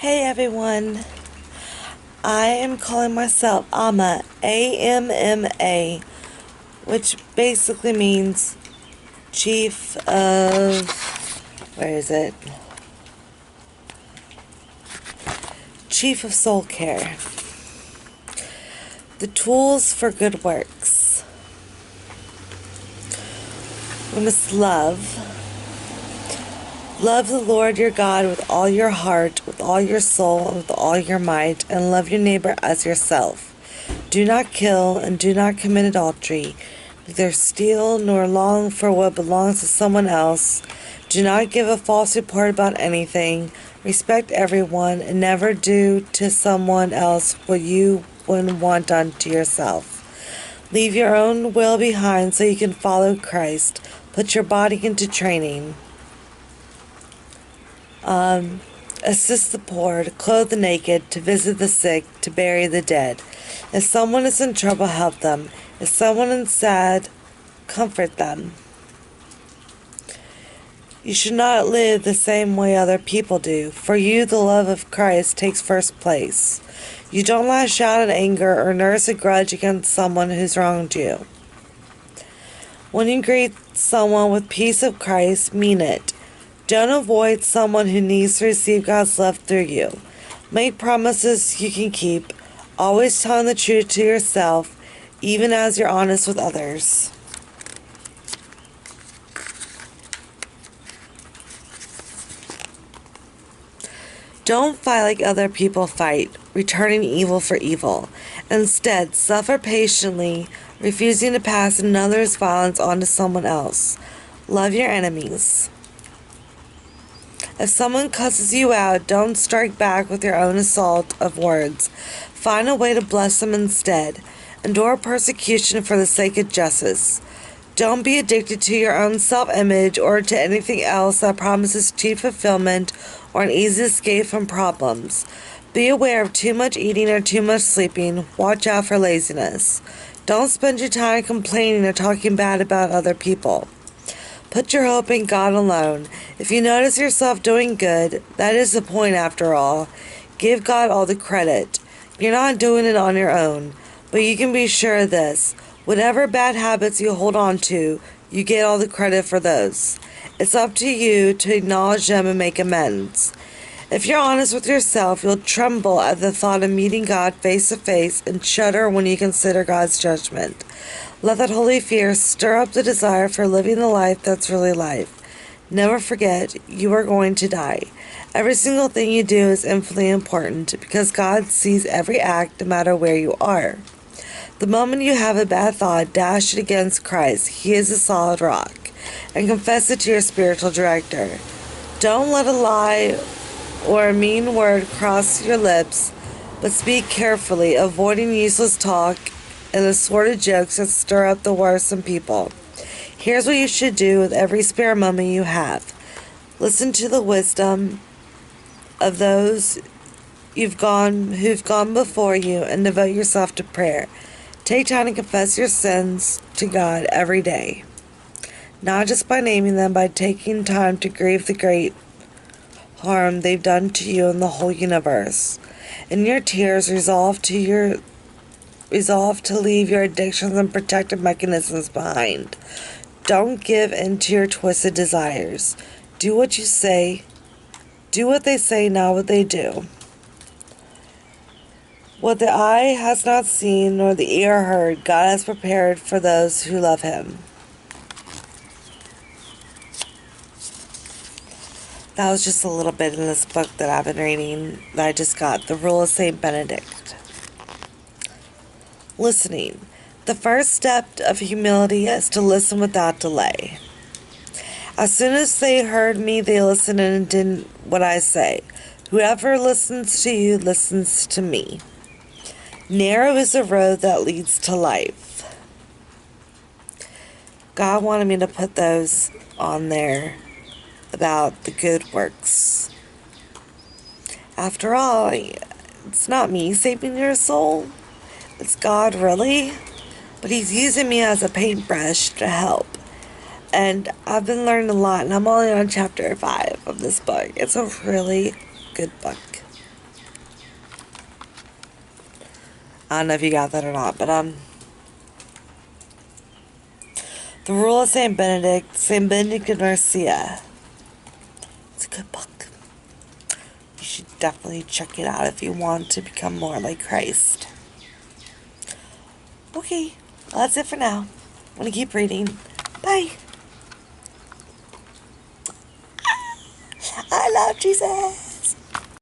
Hey everyone, I am calling myself Amma, AMMA, which basically means Chief of, where is it? Chief of Soul Care. The tools for good works. We must love the Lord your God with all your heart, with all your soul, and with all your might, and love your neighbor as yourself. Do not kill, and do not commit adultery. Neither steal, nor long for what belongs to someone else. Do not give a false report about anything. Respect everyone, and never do to someone else what you wouldn't want done to yourself. Leave your own will behind so you can follow Christ. Put your body into training. Assist the poor, to clothe the naked, to visit the sick, to bury the dead. If someone is in trouble, help them. If someone is sad, comfort them. You should not live the same way other people do. For you, the love of Christ takes first place. You don't lash out in anger or nurse a grudge against someone who's wronged you. When you greet someone with peace of Christ, mean it. Don't avoid someone who needs to receive God's love through you. Make promises you can keep, always telling the truth to yourself, even as you're honest with others. Don't fight like other people fight, returning evil for evil. Instead, suffer patiently, refusing to pass another's violence on to someone else. Love your enemies. If someone cusses you out, don't strike back with your own assault of words. Find a way to bless them instead. Endure persecution for the sake of justice. Don't be addicted to your own self-image or to anything else that promises cheap fulfillment or an easy escape from problems. Be aware of too much eating or too much sleeping. Watch out for laziness. Don't spend your time complaining or talking bad about other people. Put your hope in God alone. If you notice yourself doing good, that is the point after all. Give God all the credit. You're not doing it on your own. But you can be sure of this. Whatever bad habits you hold on to, you get all the credit for those. It's up to you to acknowledge them and make amends. If you're honest with yourself, you'll tremble at the thought of meeting God face to face and shudder when you consider God's judgment. Let that holy fear stir up the desire for living the life that's really life. Never forget, you are going to die. Every single thing you do is infinitely important because God sees every act no matter where you are. The moment you have a bad thought, dash it against Christ. He is a solid rock. And confess it to your spiritual director. Don't let a lie or a mean word cross your lips, but speak carefully, avoiding useless talk and the sort of jokes that stir up the worst in people. Here's what you should do with every spare moment you have. Listen to the wisdom of those who've gone before you and devote yourself to prayer. Take time to confess your sins to God every day. Not just by naming them, by taking time to grieve the great harm they've done to you and the whole universe. In your tears, resolve to leave your addictions and protective mechanisms behind. Don't give in to your twisted desires. Do what you say. Do what they say, not what they do. What the eye has not seen nor the ear heard, God has prepared for those who love Him. That was just a little bit in this book that I've been reading that I just got, The Rule of St. Benedict. Listening. The first step of humility is to listen without delay. As soon as they heard me, they listened and did what I say. Whoever listens to you listens to me. Narrow is the road that leads to life. God wanted me to put those on there about the good works. After all, it's not me saving your soul. It's God, really. But He's using me as a paintbrush to help. And I've been learning a lot, and I'm only on chapter 5 of this book. It's a really good book. I don't know if you got that or not, but The Rule of Saint Benedict of Nursia. It's a good book. You should definitely check it out if you want to become more like Christ. Okay, well, that's it for now. I'm gonna keep reading. Bye. I love Jesus.